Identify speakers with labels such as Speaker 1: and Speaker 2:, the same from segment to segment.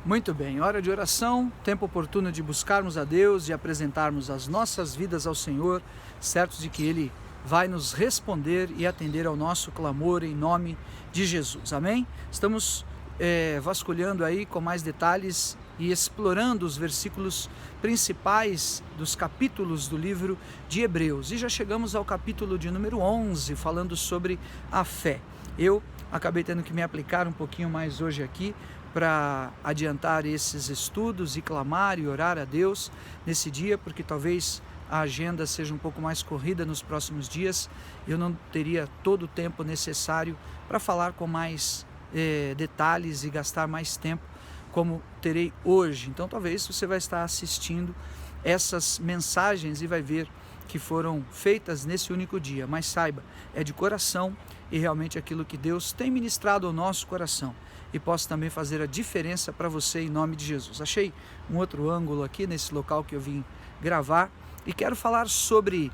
Speaker 1: Muito bem, hora de oração, tempo oportuno de buscarmos a Deus, de apresentarmos as nossas vidas ao Senhor, certos de que Ele vai nos responder e atender ao nosso clamor em nome de Jesus, amém? Estamos vasculhando aí com mais detalhes e explorando os versículos principais dos capítulos do livro de Hebreus, e já chegamos ao capítulo de número 11, falando sobre a fé. Eu acabei tendo que me aplicar um pouquinho mais hoje aqui, para adiantar esses estudos e clamar e orar a Deus nesse dia, porque talvez a agenda seja um pouco mais corrida nos próximos dias, eu não teria todo o tempo necessário para falar com mais detalhes e gastar mais tempo como terei hoje. Então talvez você vai estar assistindo essas mensagens e vai ver que foram feitas nesse único dia, mas saiba, é de coração e realmente aquilo que Deus tem ministrado ao nosso coração e possa também fazer a diferença para você em nome de Jesus. Achei um outro ângulo aqui nesse local que eu vim gravar e quero falar sobre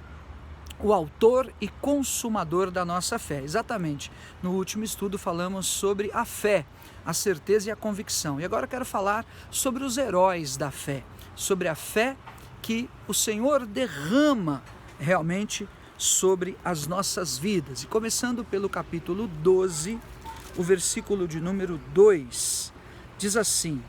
Speaker 1: o autor e consumador da nossa fé. Exatamente, no último estudo falamos sobre a fé, a certeza e a convicção, e agora quero falar sobre os heróis da fé, sobre a fé que o Senhor derrama realmente sobre as nossas vidas. E começando pelo capítulo 12, o versículo de número 2, diz assim: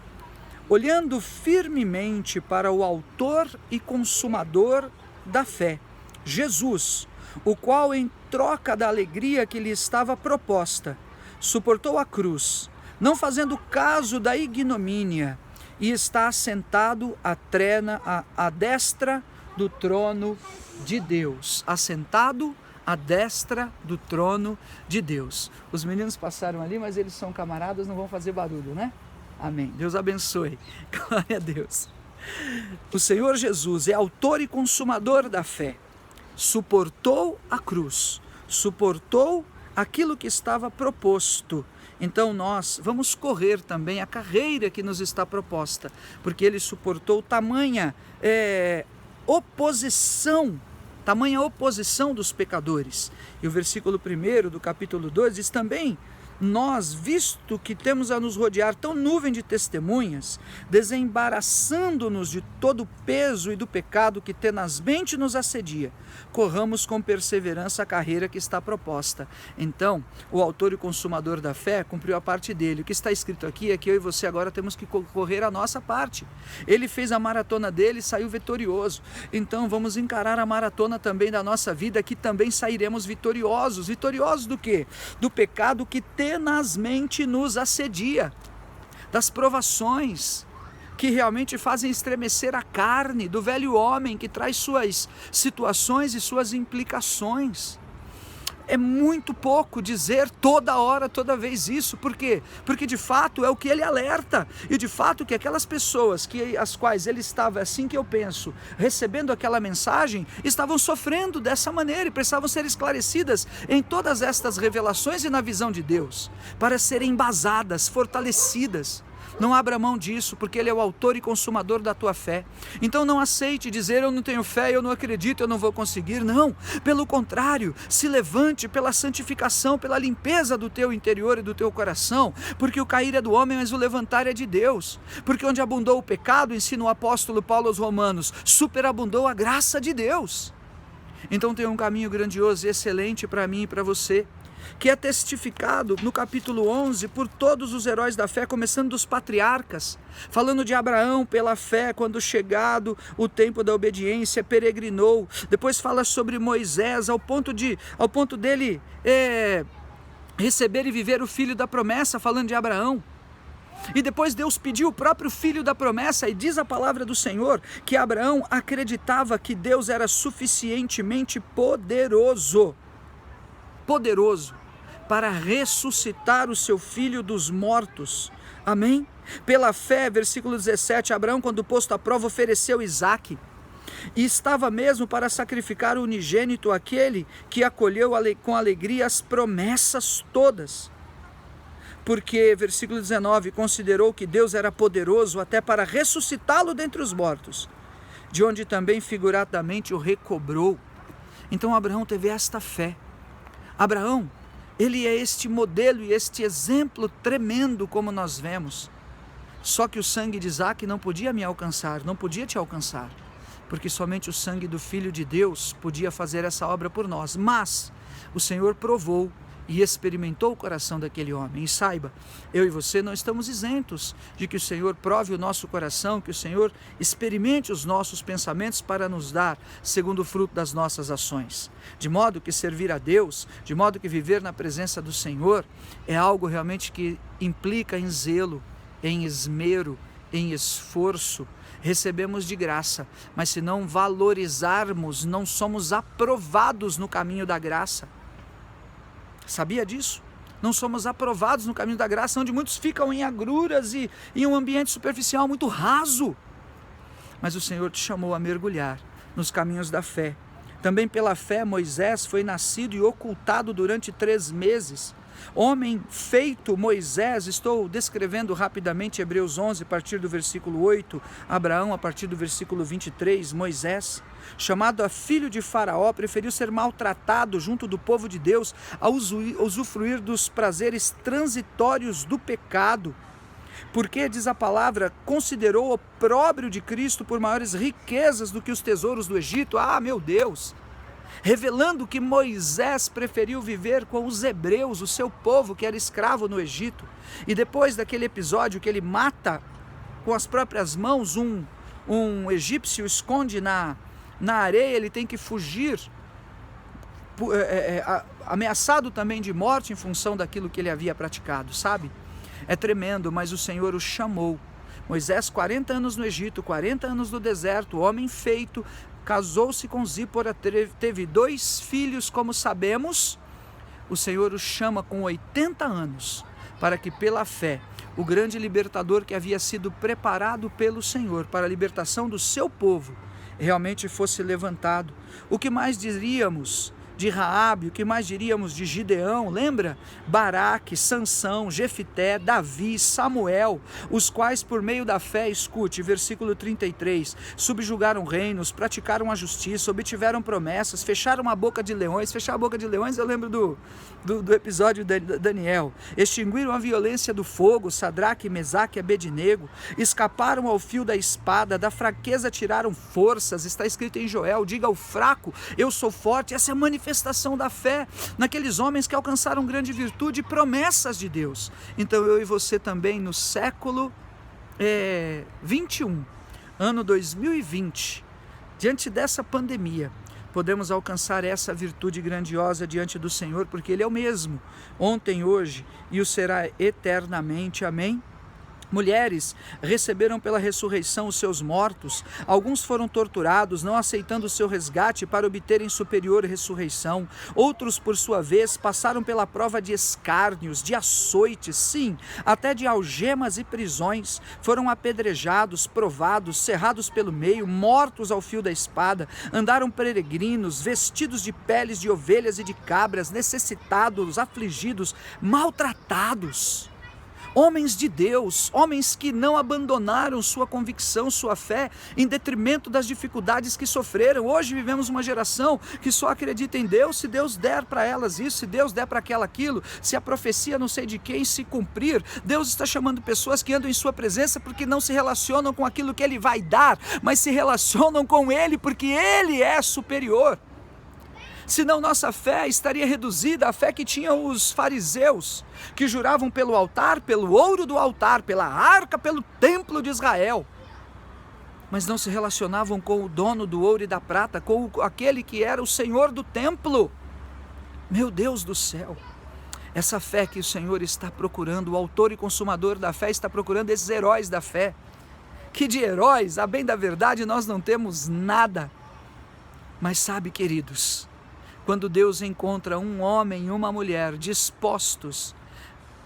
Speaker 1: olhando firmemente para o autor e consumador da fé, Jesus, o qual em troca da alegria que lhe estava proposta, suportou a cruz, não fazendo caso da ignomínia, e está assentado à destra do trono de Deus. Assentado à destra do trono de Deus. Os meninos passaram ali, mas eles são camaradas, não vão fazer barulho, né? Amém. Deus abençoe. Glória a Deus. O Senhor Jesus é autor e consumador da fé. Suportou a cruz, suportou aquilo que estava proposto. Então nós vamos correr também a carreira que nos está proposta, porque ele suportou tamanha oposição dos pecadores. E o versículo 1 do capítulo 2 diz também: nós, visto que temos a nos rodear tão nuvem de testemunhas, desembaraçando-nos de todo o peso e do pecado que tenazmente nos assedia, corramos com perseverança a carreira que está proposta. Então, o autor e consumador da fé cumpriu a parte dele. O que está escrito aqui é que eu e você agora temos que correr a nossa parte. Ele fez a maratona dele e saiu vitorioso. Então, vamos encarar a maratona também da nossa vida, que também sairemos vitoriosos. Vitoriosos do quê? Do pecado que tenazmente nos assedia, das provações que realmente fazem estremecer a carne, do velho homem que traz suas situações e suas implicações. É muito pouco dizer toda hora, toda vez isso. Por quê? Porque de fato é o que ele alerta. E de fato que aquelas pessoas as quais ele estava, assim que eu penso, recebendo aquela mensagem, estavam sofrendo dessa maneira e precisavam ser esclarecidas em todas estas revelações e na visão de Deus, para serem embasadas, fortalecidas. Não abra mão disso, porque Ele é o autor e consumador da tua fé. Então não aceite dizer: eu não tenho fé, eu não acredito, eu não vou conseguir. Não, pelo contrário, se levante pela santificação, pela limpeza do teu interior e do teu coração, porque o cair é do homem, mas o levantar é de Deus. Porque onde abundou o pecado, ensina o apóstolo Paulo aos Romanos, superabundou a graça de Deus. Então tem um caminho grandioso e excelente para mim e para você, que é testificado no capítulo 11 por todos os heróis da fé, começando dos patriarcas, falando de Abraão pela fé, quando chegado o tempo da obediência, peregrinou. Depois fala sobre Moisés, ao ponto dele receber e viver o filho da promessa, falando de Abraão. E depois Deus pediu o próprio filho da promessa, e diz a palavra do Senhor que Abraão acreditava que Deus era suficientemente poderoso para ressuscitar o seu filho dos mortos. Amém? Pela fé, versículo 17, Abraão, quando posto à prova, ofereceu Isaque, e estava mesmo para sacrificar o unigênito, aquele que acolheu com alegria as promessas todas. Porque, versículo 19, considerou que Deus era poderoso até para ressuscitá-lo dentre os mortos, de onde também figuradamente o recobrou. Então Abraão teve esta fé. Abraão, ele é este modelo e este exemplo tremendo, como nós vemos, Só que o sangue de Isaque não podia me alcançar, não podia te alcançar, porque somente o sangue do Filho de Deus podia fazer essa obra por nós. Mas o Senhor provou e experimentou o coração daquele homem. E saiba, eu e você não estamos isentos de que o Senhor prove o nosso coração, que o Senhor experimente os nossos pensamentos para nos dar segundo o fruto das nossas ações. De modo que servir a Deus, de modo que viver na presença do Senhor, é algo realmente que implica em zelo, em esmero, em esforço. Recebemos de graça, mas se não valorizarmos, não somos aprovados no caminho da graça. Sabia disso? Não somos aprovados no caminho da graça, onde muitos ficam em agruras e em um ambiente superficial muito raso. Mas o Senhor te chamou a mergulhar nos caminhos da fé. Também pela fé Moisés foi nascido e ocultado durante 3 meses. Homem feito Moisés, estou descrevendo rapidamente Hebreus 11, a partir do versículo 8, Abraão, a partir do versículo 23, Moisés, chamado a filho de Faraó, preferiu ser maltratado junto do povo de Deus a usufruir dos prazeres transitórios do pecado, porque, diz a palavra, considerou o opróbrio de Cristo por maiores riquezas do que os tesouros do Egito. Meu Deus! Revelando que Moisés preferiu viver com os hebreus, o seu povo que era escravo no Egito. E depois daquele episódio que ele mata com as próprias mãos um egípcio, esconde na areia, ele tem que fugir, ameaçado também de morte em função daquilo que ele havia praticado, sabe? É tremendo, mas o Senhor o chamou. Moisés, 40 anos no Egito, 40 anos no deserto, homem feito, casou-se com Zípora, teve 2 filhos, como sabemos. O Senhor o chama com 80 anos, para que pela fé, o grande libertador que havia sido preparado pelo Senhor para a libertação do seu povo, realmente fosse levantado. O que mais diríamos de Raabe, o que mais diríamos de Gideão, lembra? Baraque, Sansão, Jefité, Davi, Samuel, os quais por meio da fé, escute, versículo 33, subjugaram reinos, praticaram a justiça, obtiveram promessas, fecharam a boca de leões. Fechar a boca de leões, eu lembro do episódio de Daniel. Extinguiram a violência do fogo, Sadraque, Mesaque e Abednego, escaparam ao fio da espada, da fraqueza tiraram forças, está escrito em Joel, diga ao fraco, eu sou forte. Essa é a manifestação da fé naqueles homens que alcançaram grande virtude e promessas de Deus. Então eu e você também no século 21, ano 2020, diante dessa pandemia, podemos alcançar essa virtude grandiosa diante do Senhor, porque Ele é o mesmo, ontem, hoje e o será eternamente. Amém? Mulheres receberam pela ressurreição os seus mortos, alguns foram torturados, não aceitando o seu resgate para obterem superior ressurreição, outros, por sua vez, passaram pela prova de escárnios, de açoites, sim, até de algemas e prisões, foram apedrejados, provados, cerrados pelo meio, mortos ao fio da espada, andaram peregrinos, vestidos de peles de ovelhas e de cabras, necessitados, afligidos, maltratados. Homens de Deus, homens que não abandonaram sua convicção, sua fé, em detrimento das dificuldades que sofreram. Hoje vivemos uma geração que só acredita em Deus se Deus der para elas isso, se Deus der para aquela aquilo, se a profecia não sei de quem se cumprir. Deus está chamando pessoas que andam em sua presença porque não se relacionam com aquilo que Ele vai dar, mas se relacionam com Ele porque Ele é superior. Senão nossa fé estaria reduzida à fé que tinham os fariseus, que juravam pelo altar, pelo ouro do altar, pela arca, pelo templo de Israel, mas não se relacionavam com o dono do ouro e da prata, com aquele que era o Senhor do templo. Meu Deus do céu, essa fé que o Senhor está procurando, o autor e consumador da fé está procurando esses heróis da fé, que de heróis, a bem da verdade, nós não temos nada. Mas sabe, queridos, quando Deus encontra um homem e uma mulher dispostos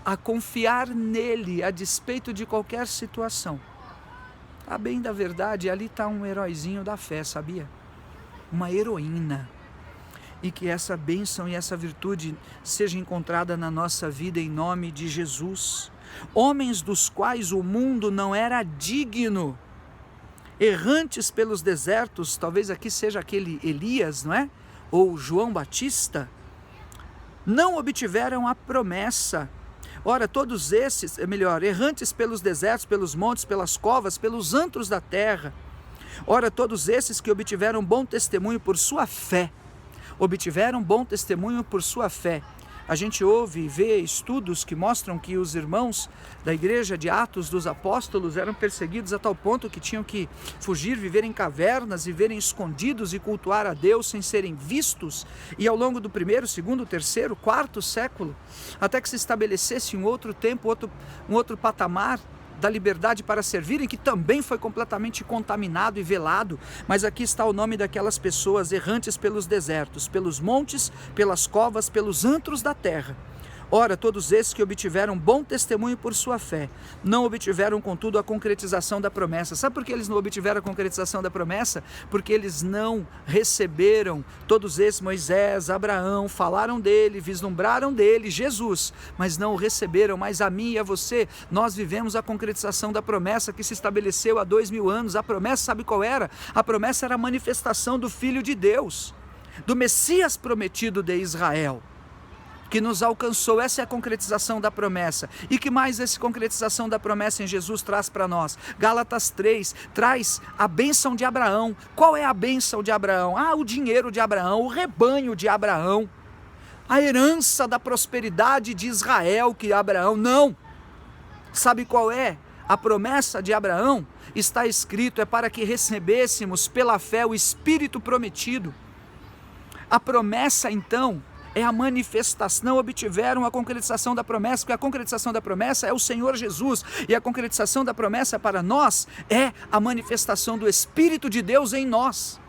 Speaker 1: a confiar nele a despeito de qualquer situação, a bem da verdade, ali está um heróizinho da fé, sabia? Uma heroína. E que essa bênção e essa virtude seja encontrada na nossa vida em nome de Jesus. Homens dos quais o mundo não era digno, errantes pelos desertos, talvez aqui seja aquele Elias, não é? Ou João Batista, não obtiveram a promessa. Ora, todos esses, errantes pelos desertos, pelos montes, pelas covas, pelos antros da terra. Ora, todos esses que obtiveram bom testemunho por sua fé. Obtiveram bom testemunho por sua fé. A gente ouve e vê estudos que mostram que os irmãos da igreja de Atos dos Apóstolos eram perseguidos a tal ponto que tinham que fugir, viver em cavernas, viverem escondidos e cultuar a Deus sem serem vistos. E ao longo do primeiro, segundo, terceiro, quarto século, até que se estabelecesse um outro tempo, um outro patamar da liberdade para servirem, que também foi completamente contaminado e velado. Mas aqui está o nome daquelas pessoas errantes pelos desertos, pelos montes, pelas covas, pelos antros da terra. Ora, todos esses que obtiveram bom testemunho por sua fé, não obtiveram, contudo, a concretização da promessa. Sabe por que eles não obtiveram a concretização da promessa? Porque eles não receberam, todos esses, Moisés, Abraão, falaram dele, vislumbraram dele, Jesus, mas não o receberam. Mas a mim e a você, nós vivemos a concretização da promessa que se estabeleceu há 2000 anos. A promessa, sabe qual era? A promessa era a manifestação do Filho de Deus, do Messias prometido de Israel, que nos alcançou. Essa é a concretização da promessa. E que mais essa concretização da promessa em Jesus traz para nós? Gálatas 3 traz a bênção de Abraão. Qual é a bênção de Abraão? O dinheiro de Abraão, o rebanho de Abraão, a herança da prosperidade de Israel que Abraão não. Sabe qual é a promessa de Abraão? Está escrito, é para que recebêssemos pela fé o Espírito prometido. A promessa, então, é a manifestação. Não obtiveram a concretização da promessa, porque a concretização da promessa é o Senhor Jesus, e a concretização da promessa para nós é a manifestação do Espírito de Deus em nós.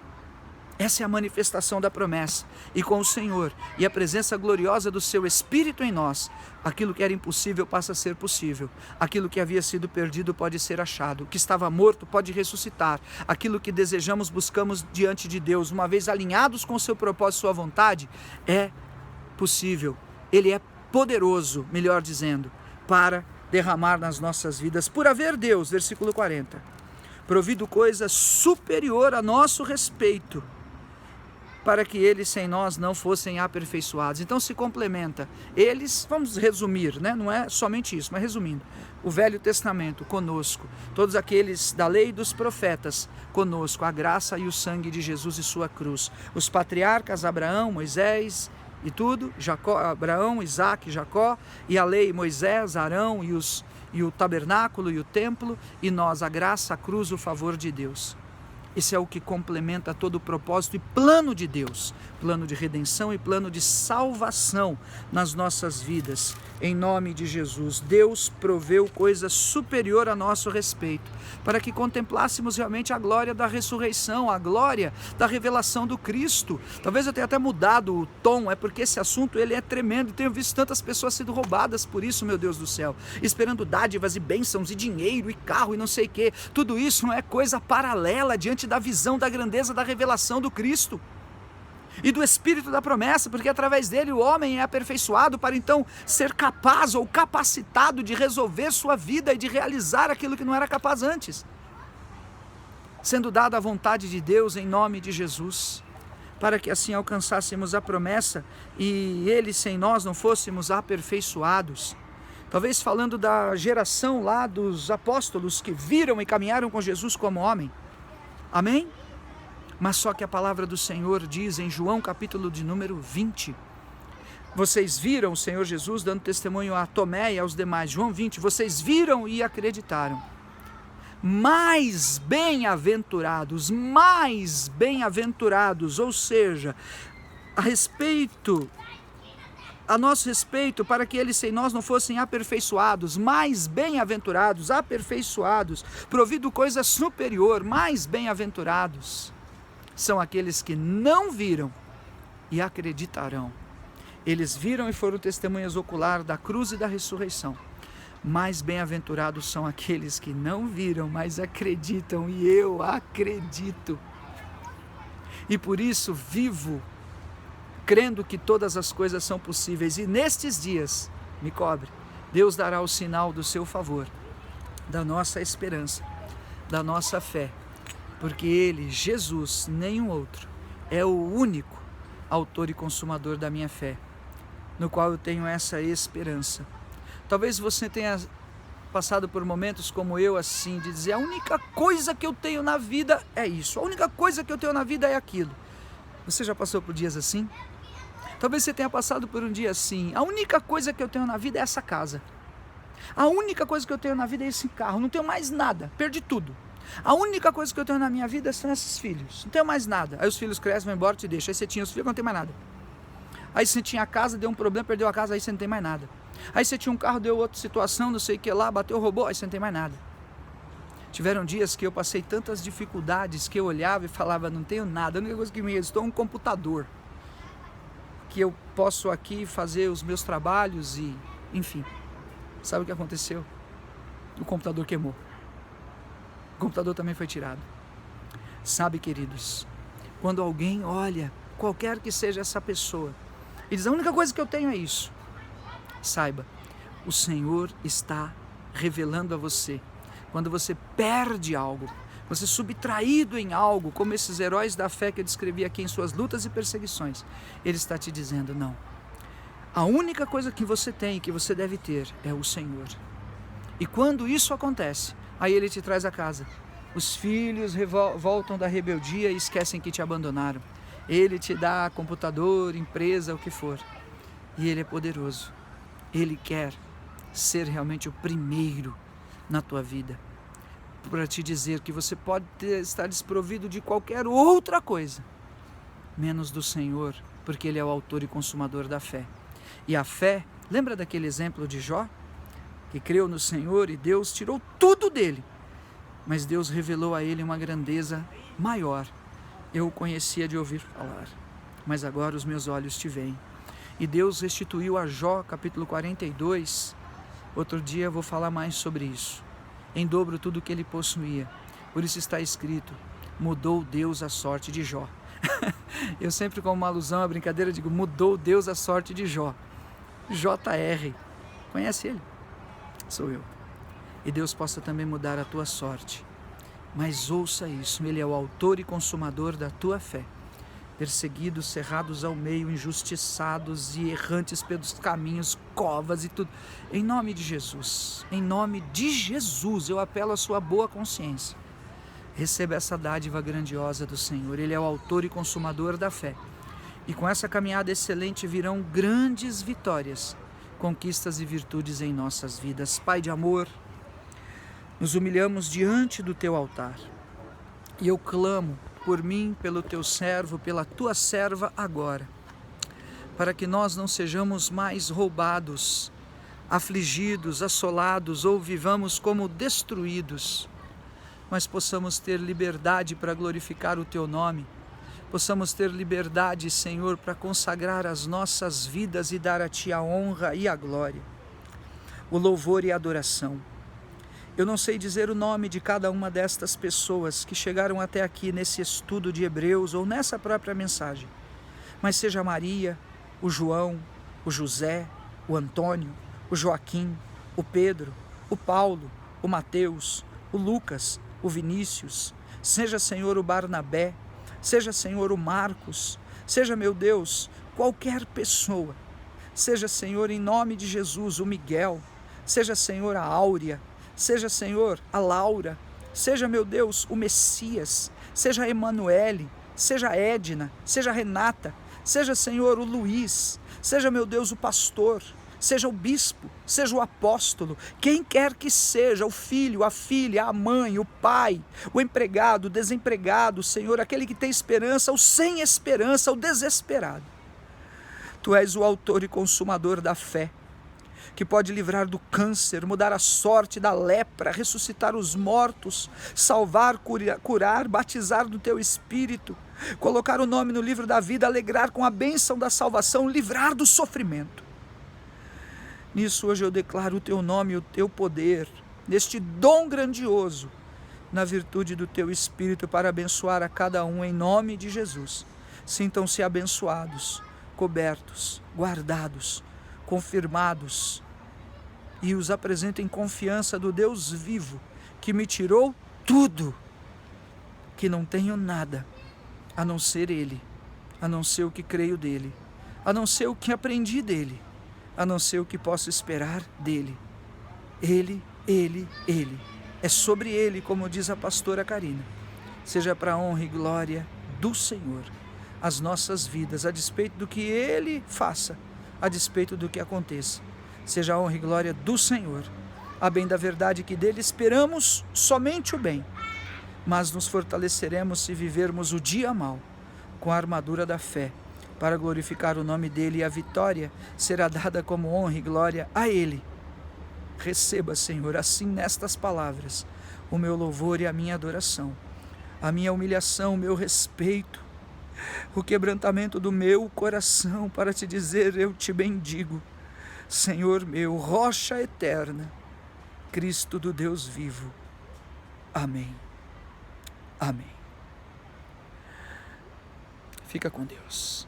Speaker 1: Essa é a manifestação da promessa. E com o Senhor e a presença gloriosa do seu Espírito em nós, aquilo que era impossível passa a ser possível. Aquilo que havia sido perdido pode ser achado. O que estava morto pode ressuscitar. Aquilo que desejamos, buscamos diante de Deus, uma vez alinhados com o seu propósito e sua vontade, é possível. Ele é poderoso, melhor dizendo, para derramar nas nossas vidas. Por haver Deus, versículo 40, provido coisa superior a nosso respeito, para que eles sem nós não fossem aperfeiçoados. Então se complementa. Eles, vamos resumir, não é somente isso, mas resumindo, o Velho Testamento conosco, todos aqueles da lei e dos profetas conosco, a graça e o sangue de Jesus e sua cruz, os patriarcas Abraão, Moisés e tudo, Jacó, Abraão, Isaac, Jacó, e a lei, Moisés, Arão e o tabernáculo e o templo, e nós, a graça, a cruz, o favor de Deus. Esse é o que complementa todo o propósito e plano de Deus, plano de redenção e plano de salvação nas nossas vidas. Em nome de Jesus, Deus proveu coisa superior a nosso respeito, para que contemplássemos realmente a glória da ressurreição, a glória da revelação do Cristo. Talvez eu tenha até mudado o tom, é porque esse assunto ele é tremendo, tenho visto tantas pessoas sendo roubadas por isso, meu Deus do céu, esperando dádivas e bênçãos e dinheiro e carro e não sei o que. Tudo isso não é coisa paralela diante da visão da grandeza da revelação do Cristo e do Espírito da promessa, porque através dele o homem é aperfeiçoado para então ser capaz ou capacitado de resolver sua vida e de realizar aquilo que não era capaz antes, sendo dada a vontade de Deus em nome de Jesus, para que assim alcançássemos a promessa e ele sem nós não fôssemos aperfeiçoados. Talvez falando da geração lá dos apóstolos que viram e caminharam com Jesus como homem. Amém? Mas só que a palavra do Senhor diz em João capítulo de número 20, vocês viram o Senhor Jesus dando testemunho a Tomé e aos demais, João 20, vocês viram e acreditaram. Mais bem-aventurados, ou seja, a nosso respeito, para que eles sem nós não fossem aperfeiçoados, mais bem-aventurados, aperfeiçoados, provido coisa superior, mais bem-aventurados, são aqueles que não viram e acreditarão. Eles viram e foram testemunhas oculares da cruz e da ressurreição. Mais bem-aventurados são aqueles que não viram, mas acreditam, e eu acredito. E por isso vivo crendo que todas as coisas são possíveis, e nestes dias, me cobre, Deus dará o sinal do seu favor, da nossa esperança, da nossa fé, porque Ele, Jesus, nenhum outro, é o único autor e consumador da minha fé, no qual eu tenho essa esperança. Talvez você tenha passado por momentos como eu, assim, de dizer: a única coisa que eu tenho na vida é isso, a única coisa que eu tenho na vida é aquilo. Você já passou por dias assim? Talvez você tenha passado por um dia assim: a única coisa que eu tenho na vida é essa casa, a única coisa que eu tenho na vida é esse carro, não tenho mais nada, perdi tudo. A única coisa que eu tenho na minha vida são esses filhos, não tenho mais nada. Aí os filhos crescem, vão embora, te deixam. Aí você tinha os filhos, não tem mais nada. Aí você tinha a casa, deu um problema, perdeu a casa, aí você não tem mais nada. Aí você tinha um carro, deu outra situação, não sei o que lá, bateu, roubou, aí você não tem mais nada. Tiveram dias que eu passei tantas dificuldades que eu olhava e falava: não tenho nada, a única coisa que me restou é um computador, que eu posso aqui fazer os meus trabalhos e, enfim. Sabe o que aconteceu? O computador queimou. O computador também foi tirado. Sabe, queridos, quando alguém olha, qualquer que seja essa pessoa, e diz: a única coisa que eu tenho é isso, saiba, o Senhor está revelando a você. Quando você perde algo, você é subtraído em algo, como esses heróis da fé que eu descrevi aqui em suas lutas e perseguições, Ele está te dizendo: não, a única coisa que você tem, que você deve ter, é o Senhor. E quando isso acontece, aí Ele te traz a casa. Os filhos voltam da rebeldia e esquecem que te abandonaram. Ele te dá computador, empresa, o que for. E Ele é poderoso. Ele quer ser realmente o primeiro na tua vida, para te dizer que você pode estar desprovido de qualquer outra coisa, menos do Senhor, porque Ele é o autor e consumador da fé. E a fé, lembra daquele exemplo de Jó? Que creu no Senhor e Deus tirou tudo dele, mas Deus revelou a ele uma grandeza maior. Eu o conhecia de ouvir falar, mas agora os meus olhos te veem. E Deus restituiu a Jó, capítulo 42, outro dia eu vou falar mais sobre isso, em dobro tudo que ele possuía. Por isso está escrito: mudou Deus a sorte de Jó. Eu sempre, como uma alusão à brincadeira, digo: mudou Deus a sorte de Jó. JR, conhece ele? Sou eu. E Deus possa também mudar a tua sorte. Mas ouça isso: Ele é o autor e consumador da tua fé. Perseguidos, cerrados ao meio, injustiçados e errantes pelos caminhos, covas e tudo. Em nome de Jesus, eu apelo à sua boa consciência. Receba essa dádiva grandiosa do Senhor. Ele é o autor e consumador da fé. E com essa caminhada excelente virão grandes vitórias, conquistas e virtudes em nossas vidas. Pai de amor, nos humilhamos diante do Teu altar. E eu clamo por mim, pelo Teu servo, pela Tua serva agora, para que nós não sejamos mais roubados, afligidos, assolados ou vivamos como destruídos, mas possamos ter liberdade para glorificar o Teu nome, possamos ter liberdade, Senhor, para consagrar as nossas vidas e dar a Ti a honra e a glória, o louvor e a adoração. Eu não sei dizer o nome de cada uma destas pessoas que chegaram até aqui nesse estudo de Hebreus ou nessa própria mensagem, mas seja Maria, o João, o José, o Antônio, o Joaquim, o Pedro, o Paulo, o Mateus, o Lucas, o Vinícius, seja, Senhor, o Barnabé, seja, Senhor, o Marcos, seja, meu Deus, qualquer pessoa, seja, Senhor, em nome de Jesus, o Miguel, seja, Senhor, a Áurea, seja, Senhor, a Laura, seja, meu Deus, o Messias, seja a Emanuele, seja a Edna, seja a Renata, seja, Senhor, o Luiz, seja, meu Deus, o pastor, seja o bispo, seja o apóstolo, quem quer que seja, o filho, a filha, a mãe, o pai, o empregado, o desempregado, Senhor, aquele que tem esperança, o sem esperança, o desesperado. Tu és o autor e consumador da fé, que pode livrar do câncer, mudar a sorte da lepra, ressuscitar os mortos, salvar, curar, batizar do Teu Espírito, colocar o nome no livro da vida, alegrar com a bênção da salvação, livrar do sofrimento. Nisso hoje eu declaro o Teu nome e o Teu poder, neste dom grandioso, na virtude do Teu Espírito, para abençoar a cada um em nome de Jesus. Sintam-se abençoados, cobertos, guardados, confirmados, e os apresento em confiança do Deus vivo, que me tirou tudo, que não tenho nada, a não ser Ele, a não ser o que creio dele, a não ser o que aprendi dele, a não ser o que posso esperar dele. Ele. É sobre ele, como diz a pastora Karina. Seja para a honra e glória do Senhor as nossas vidas, a despeito do que ele faça, a despeito do que aconteça. Seja a honra e glória do Senhor, a bem da verdade que dele esperamos somente o bem, mas nos fortaleceremos se vivermos o dia mal com a armadura da fé, para glorificar o nome dele, e a vitória será dada como honra e glória a ele. Receba, Senhor, assim nestas palavras, o meu louvor e a minha adoração, a minha humilhação, o meu respeito, o quebrantamento do meu coração para te dizer: eu te bendigo, Senhor meu, rocha eterna, Cristo do Deus vivo. Amém. Amém. Fica com Deus.